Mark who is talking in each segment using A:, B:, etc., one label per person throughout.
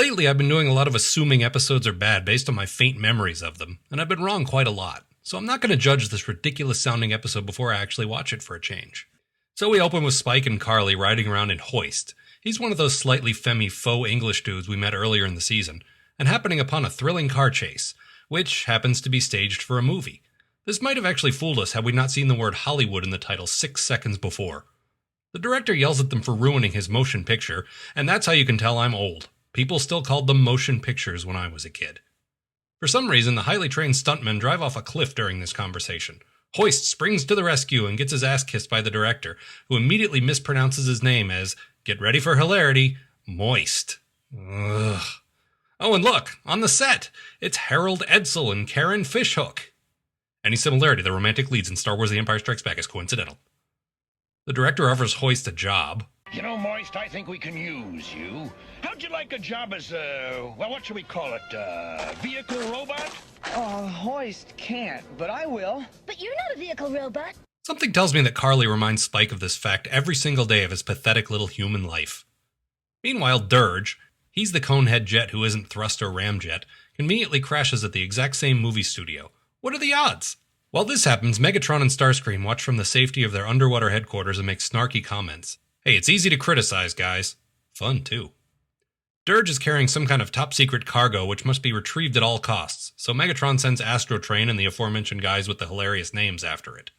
A: Lately, I've been doing a lot of assuming episodes are bad based on my faint memories of them, and I've been wrong quite a lot, so I'm not going to judge this ridiculous-sounding episode before I actually watch it for a change. So we open with Spike and Carly riding around in Hoist. He's one of those slightly femmy faux English dudes we met earlier in the season, and happening upon a thrilling car chase, which happens to be staged for a movie. This might have actually fooled us had we not seen the word Hollywood in the title 6 seconds before. The director yells at them for ruining his motion picture, and that's how you can tell I'm old. People still called them motion pictures when I was a kid. For some reason, the highly trained stuntmen drive off a cliff during this conversation. Hoist springs to the rescue and gets his ass kissed by the director, who immediately mispronounces his name as, get ready for hilarity, Moist. Ugh. Oh, and look, on the set, it's Harold Edsel and Karen Fishhook. Any similarity to the romantic leads in Star Wars The Empire Strikes Back is coincidental. The director offers Hoist a job.
B: You know, Moist, I think we can use you. How'd you like a job as what should we call it, vehicle robot?
C: Hoist can't, but I will.
D: But you're not a vehicle robot.
A: Something tells me that Carly reminds Spike of this fact every single day of his pathetic little human life. Meanwhile, Dirge, he's the conehead jet who isn't thrust or ramjet, conveniently crashes at the exact same movie studio. What are the odds? While this happens, Megatron and Starscream watch from the safety of their underwater headquarters and make snarky comments. Hey, it's easy to criticize, guys. Fun, too. Dirge is carrying some kind of top-secret cargo which must be retrieved at all costs, so Megatron sends Astrotrain and the aforementioned guys with the hilarious names after it.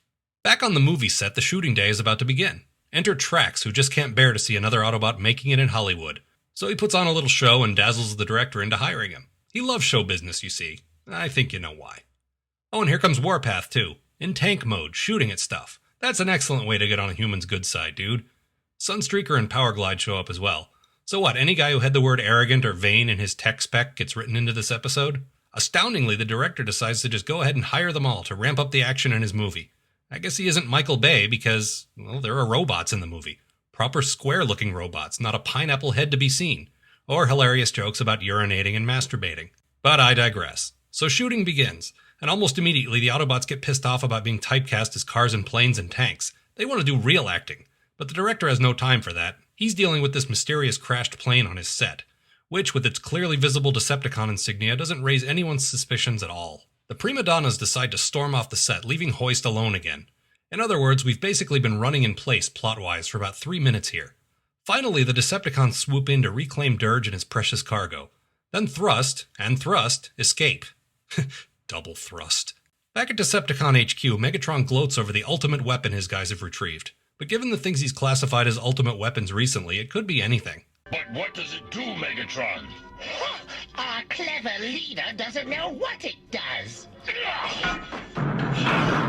A: Back on the movie set, the shooting day is about to begin. Enter Trax, who just can't bear to see another Autobot making it in Hollywood. So he puts on a little show and dazzles the director into hiring him. He loves show business, you see. I think you know why. Oh, and here comes Warpath, too. In tank mode, shooting at stuff. That's an excellent way to get on a human's good side, dude. Sunstreaker and Powerglide show up as well. So what, any guy who had the word arrogant or vain in his tech spec gets written into this episode? Astoundingly, the director decides to just go ahead and hire them all to ramp up the action in his movie. I guess he isn't Michael Bay because, well, there are robots in the movie. Proper square-looking robots, not a pineapple head to be seen. Or hilarious jokes about urinating and masturbating. But I digress. So shooting begins, and almost immediately the Autobots get pissed off about being typecast as cars and planes and tanks. They want to do real acting. But the director has no time for that. He's dealing with this mysterious crashed plane on his set, which, with its clearly visible Decepticon insignia, doesn't raise anyone's suspicions at all. The prima donnas decide to storm off the set, leaving Hoist alone again. In other words, we've basically been running in place plot-wise for about 3 minutes here. Finally, the Decepticons swoop in to reclaim Dirge and his precious cargo. Then Thrust, and Thrust, escape. Double thrust. Back at Decepticon HQ, Megatron gloats over the ultimate weapon his guys have retrieved. But given the things he's classified as ultimate weapons recently, it could be anything.
B: But what does it do, Megatron?
D: Our clever leader doesn't know what it does.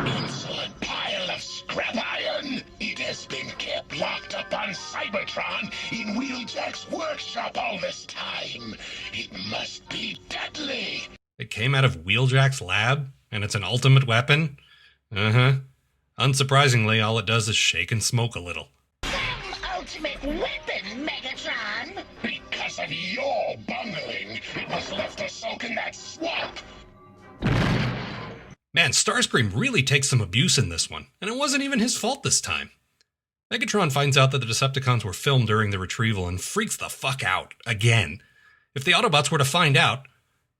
B: Insolent pile of scrap iron! It has been kept locked up on Cybertron in Wheeljack's workshop all this time. It must be deadly.
A: It came out of Wheeljack's lab, and it's an ultimate weapon? Uh-huh. Unsurprisingly, all it does is shake and smoke a little.
D: Some ultimate weapon, Megatron!
B: Because of your bungling, it was left to soak in that swamp.
A: Man, Starscream really takes some abuse in this one, and it wasn't even his fault this time. Megatron finds out that the Decepticons were filmed during the retrieval and freaks the fuck out, again. If the Autobots were to find out,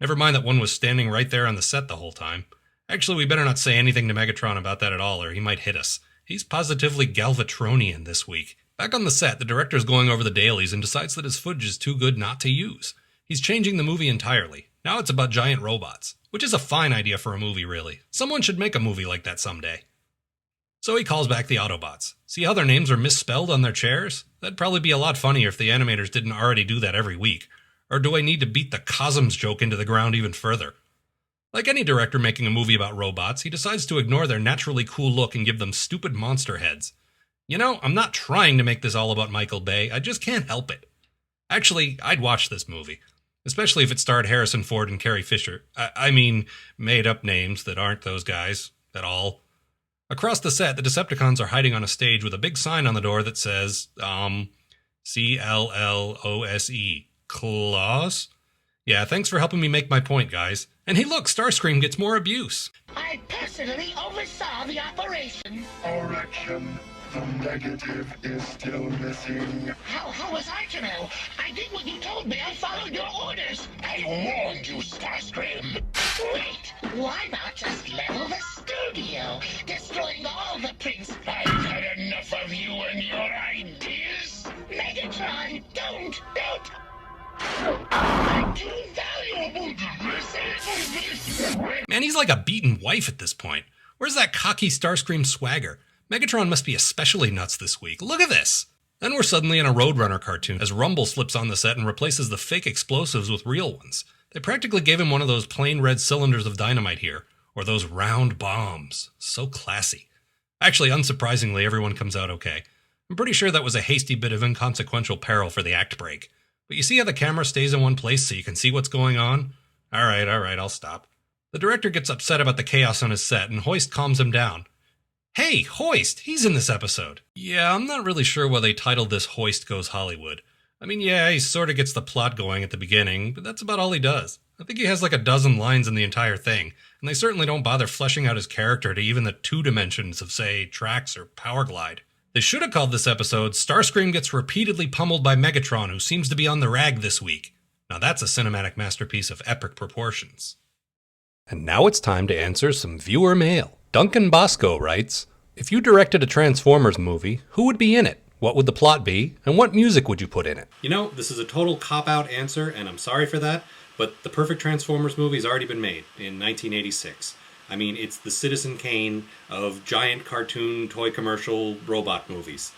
A: never mind that one was standing right there on the set the whole time. Actually, we better not say anything to Megatron about that at all, or he might hit us. He's positively Galvatronian this week. Back on the set, the director's going over the dailies and decides that his footage is too good not to use. He's changing the movie entirely. Now it's about giant robots, which is a fine idea for a movie, really. Someone should make a movie like that someday. So he calls back the Autobots. See how their names are misspelled on their chairs? That'd probably be a lot funnier if the animators didn't already do that every week. Or do I need to beat the Cosms joke into the ground even further? Like any director making a movie about robots, he decides to ignore their naturally cool look and give them stupid monster heads. You know, I'm not trying to make this all about Michael Bay, I just can't help it. Actually, I'd watch this movie. Especially if it starred Harrison Ford and Carrie Fisher. I mean, made-up names that aren't those guys at all. Across the set, the Decepticons are hiding on a stage with a big sign on the door that says, C-L-L-O-S-E. Claws? Yeah, thanks for helping me make my point, guys. And hey look, Starscream gets more abuse.
D: I personally oversaw the operation.
B: Correction. The negative is still missing.
D: How was I to know? I did what you told me. I followed your orders.
B: I warned you, Starscream.
D: Wait, why not just level the studio, destroying all the prints?
B: I've had enough of you and your ideas.
D: Megatron, don't!
B: I'm too valuable to listen to this.
A: Man, he's like a beaten wife at this point. Where's that cocky Starscream swagger? Megatron must be especially nuts this week. Look at this! Then we're suddenly in a Roadrunner cartoon as Rumble slips on the set and replaces the fake explosives with real ones. They practically gave him one of those plain red cylinders of dynamite here, or those round bombs. So classy. Actually, unsurprisingly, everyone comes out okay. I'm pretty sure that was a hasty bit of inconsequential peril for the act break. But you see how the camera stays in one place so you can see what's going on? Alright, I'll stop. The director gets upset about the chaos on his set, and Hoist calms him down. Hey, Hoist! He's in this episode! Yeah, I'm not really sure why they titled this Hoist Goes Hollywood. I mean, yeah, he sort of gets the plot going at the beginning, but that's about all he does. I think he has like a dozen lines in the entire thing, and they certainly don't bother fleshing out his character to even the 2 dimensions of, say, Trax or Power Glide. They should have called this episode Starscream Gets Repeatedly Pummeled by Megatron, who seems to be on the rag this week. Now that's a cinematic masterpiece of epic proportions. And now it's time to answer some viewer mail. Duncan Bosco writes, if you directed a Transformers movie, who would be in it? What would the plot be? And what music would you put in it? You know, this is a total cop-out answer, and I'm sorry for that, but the perfect Transformers movie has already been made in 1986. I mean, it's the Citizen Kane of giant cartoon toy commercial robot movies.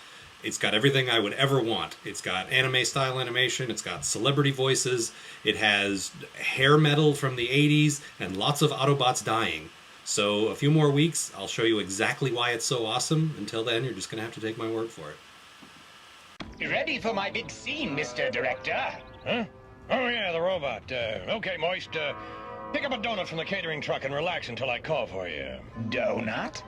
A: It's got everything I would ever want. It's got anime-style animation, it's got celebrity voices, it has hair metal from the 80s, and lots of Autobots dying. So, a few more weeks, I'll show you exactly why it's so awesome. Until then, you're just going to have to take my word for it.
D: Ready for my big scene, Mr. Director?
E: Huh? Oh, yeah, the robot. Okay, Moist, pick up a donut from the catering truck and relax until I call for you.
D: Donut?